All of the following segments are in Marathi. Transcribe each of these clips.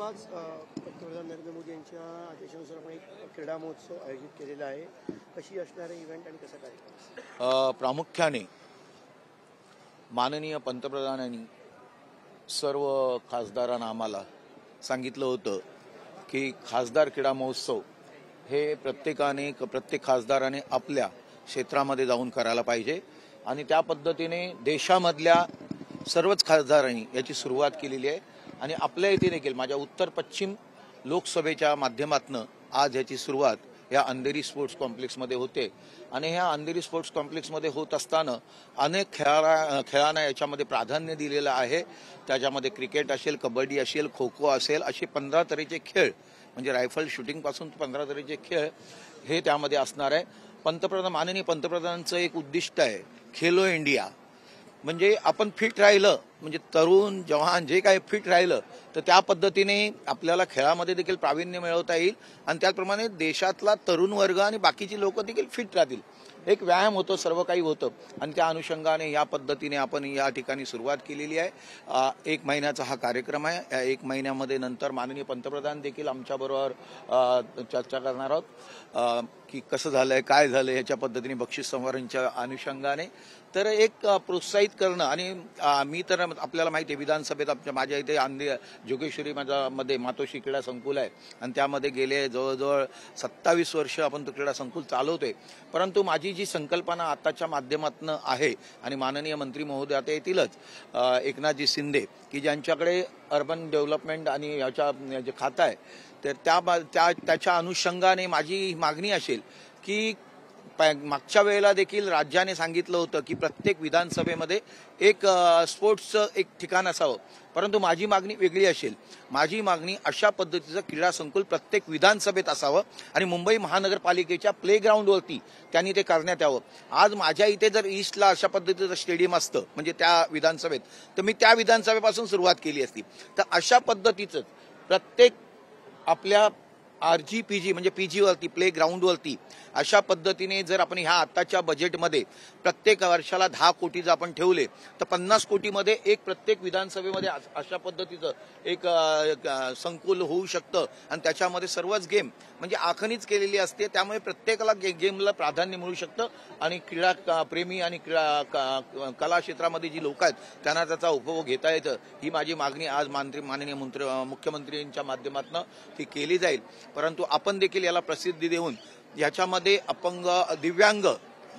नुकताच पंतप्रधान नरेंद्र मोदी यांच्या आदेशानुसार आपण एक क्रीडा महोत्सव आयोजित केलेला आहे. कशी असणार आहे इव्हेंट आणि कसा कार्यक्रम? प्रामुख्याने माननीय पंतप्रधानांनी सर्व खासदारांना आम्हाला सांगितलं होतं की खासदार क्रीडा महोत्सव हे प्रत्येक खासदाराने आपल्या क्षेत्रामध्ये जाऊन करायला पाहिजे आणि त्या पद्धतीने देशामधल्या सर्वच खासदारांनी याची सुरुवात केलेली आहे आणि आपल्या इथे देखील माझ्या उत्तर पश्चिम लोकसभेच्या माध्यमातून आज याची सुरुवात या अंधेरी स्पोर्ट्स कॉम्प्लेक्समध्ये होते आणि ह्या अंधेरी स्पोर्ट्स कॉम्प्लेक्समध्ये होत असताना अनेक खेळांना याच्यामध्ये प्राधान्य दिलेलं आहे. त्याच्यामध्ये क्रिकेट असेल, कबड्डी असेल, खो खो असेल, असे 15 तऱ्हेचे खेळ म्हणजे रायफल शूटिंगपासून 15 तऱ्हेचे खेळ हे त्यामध्ये असणार आहे. माननीय पंतप्रधानांचं एक उद्दिष्ट आहे खेलो इंडिया, म्हणजे आपण फिट राहिलं म्हणजे तरुण जवान जे काही फिट राहिलं तर त्या पद्धतीने आपल्याला खेळामध्ये देखील प्रावीण्य मिळवता येईल आणि त्याचप्रमाणे देशातला तरुण वर्ग आणि बाकीची लोक देखील फिट राहतील. एक व्यायाम होतो, सर्व काही होतं आणि त्या अनुषंगाने या पद्धतीने आपण या ठिकाणी सुरुवात केलेली आहे. 1 महिन्याचा हा कार्यक्रम आहे. या 1 महिन्यामध्ये नंतर माननीय पंतप्रधान देखील आमच्याबरोबर चर्चा करणार आहोत की कसं झालंय, काय झालंय, ह्याच्या पद्धतीने बक्षीस संवारांच्या अनुषंगाने. तर एक प्रोत्साहित करणं आणि मी तर आपल्याला माहिती आहे विधानसभेत माझ्या इथे जोगेश्वरी मध्ये मातोश्री क्रीडा संकुल आहे आणि त्यामध्ये गेले जवळजवळ 27 वर्ष आपण तो क्रीडा संकुल चालवतोय. परंतु माझी जी संकल्पना आताच्या माध्यमातून आहे आणि माननीय मंत्री महोदय आता येतीलच एकनाथजी शिंदे की ज्यांच्याकडे अर्बन डेव्हलपमेंट आणि याच्या जे खातं आहे तर त्याच्या अनुषंगाने माझी मागणी असेल की मागच्या वेळेला देखील राज्याने सांगितलं होतं की प्रत्येक विधानसभेमध्ये एक स्पोर्ट्सचं एक ठिकाण असावं, परंतु माझी मागणी वेगळी असेल. माझी मागणी अशा पद्धतीचं क्रीडा संकुल प्रत्येक विधानसभेत असावं आणि मुंबई महानगरपालिकेच्या प्लेग्राऊंडवरती त्यांनी ते करण्यात यावं. आज माझ्या इथे जर ईस्टला अशा पद्धतीचं स्टेडियम असतं म्हणजे त्या विधानसभेत तर मी त्या विधानसभेपासून सुरुवात केली असती. तर अशा पद्धतीचं प्रत्येक आपल्या RGPG म्हणजे PG वरती प्लेग्राऊंडवरती अशा पद्धतीने जर आपण ह्या आताच्या बजेटमध्ये प्रत्येक वर्षाला 10 कोटी जर आपण ठेवले तर 50 कोटीमध्ये एक प्रत्येक विधानसभेमध्ये अशा पद्धतीचं एक संकुल होऊ शकतं आणि त्याच्यामध्ये सर्वच गेम म्हणजे आखणीच केलेली असते. त्यामुळे प्रत्येकाला गेमला प्राधान्य मिळू शकतं आणि क्रीडा प्रेमी आणि कला क्षेत्रामध्ये जी लोक आहेत त्यांना त्याचा उपभोग घेता येतं. ही माझी मागणी आज माननीय मुख्यमंत्र्यांच्या माध्यमातून ती केली जाईल. परंतु आपण देखील याला प्रसिद्धी देऊन याच्यामध्ये अपंग, दिव्यांग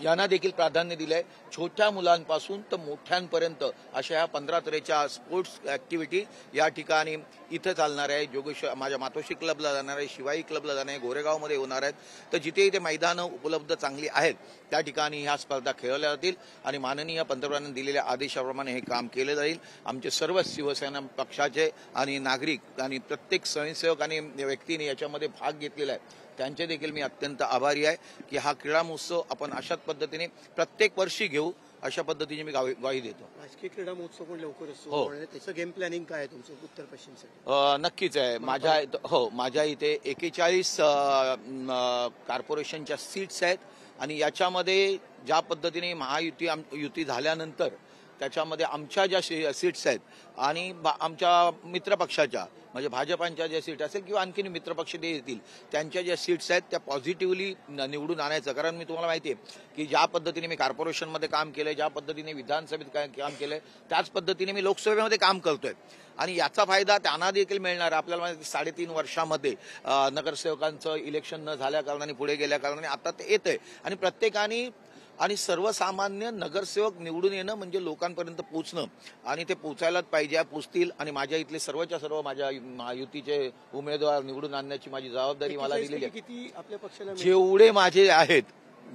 यांना देखील प्राधान्य दिलंय. छोट्या मुलांपासून तर मोठ्यांपर्यंत अशा ह्या 15 तऱ्हेच्या स्पोर्ट्स ऍक्टिव्हिटी या ठिकाणी इथं चालणार आहे. जोगेश्वर माझ्या मातोश्री क्लबला जाणार आहे, शिवाई क्लबला जाणार आहे, गोरेगावमध्ये होणार आहेत. तर जिथे इथे मैदानं उपलब्ध चांगली आहेत त्या ठिकाणी ह्या स्पर्धा खेळवल्या जातील आणि माननीय पंतप्रधानांनी दिलेल्या आदेशाप्रमाणे हे काम केलं जाईल. आमचे सर्व शिवसेना पक्षाचे आणि नागरिक आणि प्रत्येक स्वयंसेवक आणि व्यक्तीने याच्यामध्ये भाग घेतलेला आहे त्यांचे देखील मी अत्यंत आभारी आहे की हा क्रीडा महोत्सव आपण अशाच पद्धतीने प्रत्येक वर्षी घेऊ अशा पद्धतीने मी ग्वाही देतो. राजकीय क्रीडा महोत्सव पण लवकरच सुरू होणार आहे. त्याचं गेम प्लॅनिंग काय आहे तुमचं उत्तर पश्चिमसाठी? नक्कीच आहे. माझ्या इथे 41 कॉर्पोरेशनच्या सीट्स आहेत आणि याच्यामध्ये ज्या पद्धतीने युती झाल्यानंतर त्याच्यामध्ये आमच्या ज्या सीट्स आहेत आणि आमच्या मित्रपक्षाच्या म्हणजे भाजपांच्या ज्या सीट असेल किंवा आणखीन मित्रपक्ष येतील त्यांच्या ज्या सीट्स आहेत त्या पॉझिटिव्हली निवडून आणायचं. कारण मी तुम्हाला माहिती आहे की ज्या पद्धतीने मी कॉर्पोरेशनमध्ये काम केलंय, ज्या पद्धतीने विधानसभेत काम केलंय त्याच पद्धतीने मी लोकसभेमध्ये काम करतोय आणि याचा फायदा त्यांना देखील मिळणार. आपल्याला माहिती 3.5 वर्षामध्ये नगरसेवकांचं इलेक्शन न झाल्या कारणाने पुढे गेल्या कारणाने आता ते येतंय आणि प्रत्येकाने आणि सर्वसामान्य नगरसेवक निवडून येणं म्हणजे लोकांपर्यंत पोहोचणं आणि ते पोचायलाच पाहिजे, पोचतील. आणि माझ्या इथले सर्वच्या सर्व माझ्या युतीचे उमेदवार निवडून आणण्याची माझी जबाबदारी मला दिलेली आहे. जेवढे माझे आहेत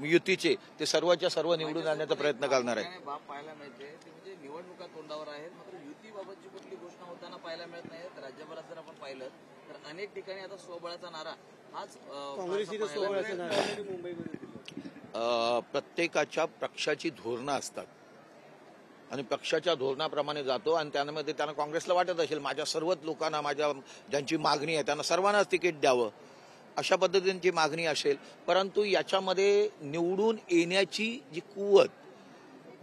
युतीचे ते सर्वच्या सर्व निवडून आणण्याचा प्रयत्न करणार आहे. पाहायला मिळते म्हणजे निवडणुका तोंडावर आहेत मात्र युतीबाबतची कुठली घोषणा होताना पाहायला मिळत नाही. राज्यभरात जर आपण पाहिलं तर अनेक ठिकाणी आता स्वबळाचा नारा हाच काँग्रेस मुंबईमध्ये प्रत्येकाच्या पक्षाची धोरणं असतात आणि पक्षाच्या धोरणाप्रमाणे जातो आणि त्यामध्ये त्यांना काँग्रेसला वाटत असेल माझ्या सर्वच लोकांना ज्यांची मागणी आहे त्यांना सर्वांनाच तिकीट द्यावं अशा पद्धतीची मागणी असेल. परंतु याच्यामध्ये निवडून येण्याची जी कुवत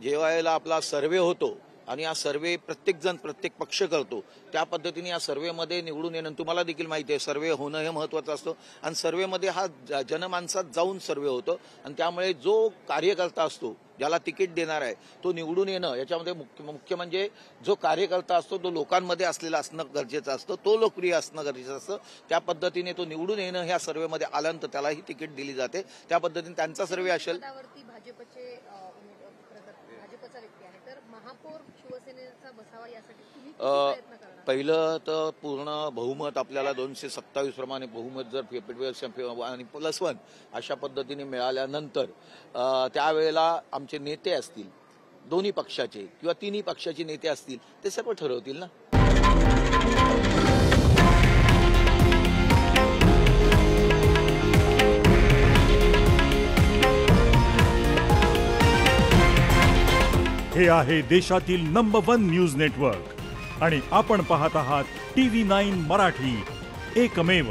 जेव्हा आपला सर्व्हे होतो आणि हा सर्वे प्रत्येक जण प्रत्येक पक्ष करतो त्या पद्धतीने या सर्वेमध्ये निवडून येणं, तुम्हाला देखील माहिती आहे सर्वे होणं हे महत्त्वाचं असतं आणि सर्वेमध्ये हा जनमानसात जाऊन सर्वे होतो आणि त्यामुळे जो कार्यकर्ता असतो ज्याला तिकीट देणार आहे तो निवडून येणं, याच्यामध्ये मुख्य म्हणजे जो कार्यकर्ता असतो तो लोकांमध्ये असलेला असणं गरजेचं असतं, तो लोकप्रिय असणं गरजेचं असतं. त्या पद्धतीने तो निवडून येणं ह्या सर्वेमध्ये आल्यानंतर त्यालाही तिकीट दिली जाते. त्या पद्धतीने त्यांचा सर्वे असेल. भाजपचा व्यक्ती आहे तर महापौर शिवसेनेचा बसावा यासाठी तुम्ही किती प्रयत्न करणार? पहिलं तर पूर्ण बहुमत आपल्याला 227 प्रमाणे बहुमत जर आणि +1 अशा पद्धतीने मिळाल्यानंतर त्यावेळेला आमचे नेते असतील दोन्ही पक्षाचे किंवा तिन्ही पक्षाचे नेते असतील ते सर्व ठरवतील ना. हे आहे देशातील नंबर 1 न्यूज नेटवर्क आणि आपण पाहत आहात TV9 मराठी, एकमेव.